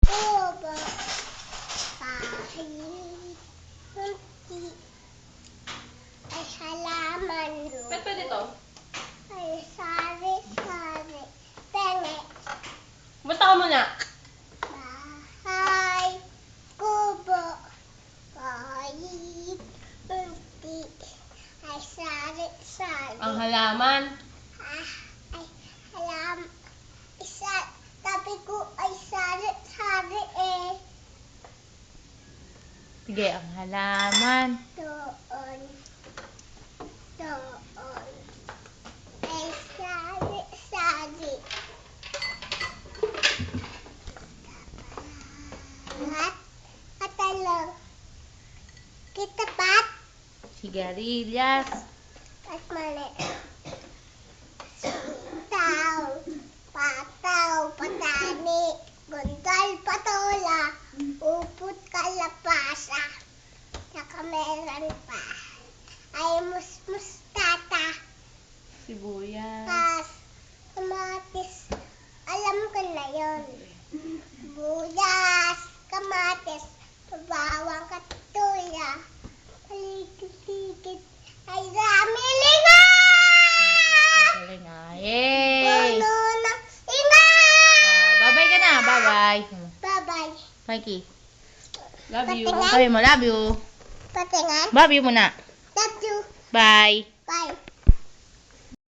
Kubo. Kahit kunti ay halaman doon. Pwede to? Ay sari-sari. Penge. Basta ko muna. Bahay. Kubo. Kahit kunti ay sari-sari. Ang halaman. Ay halam. Isa. Tabi ko ay sari-sari eh. Sige, ang halaman. Doon. Ay sari-sari. Katalong. Kitapat. Sigarilyas. At mali. Sitaw. Pataw. Patani. Guntal. Patola. Upot. Kalapasa. Saka meron pa. Ay mustata. Sibuyas. Kamatis. Alam ko na yun. Buyas. Kamatis. Bawang katuya. Paligid-ligid. Ay dami linga! Galing ah. Yay! Puno ng linga! Bye-bye ka na. Bye-bye. Bye-bye. Mikey. Love you. Patingin. Sabi mo, love you. Patingin. Love you muna. Love you. Bye. Bye.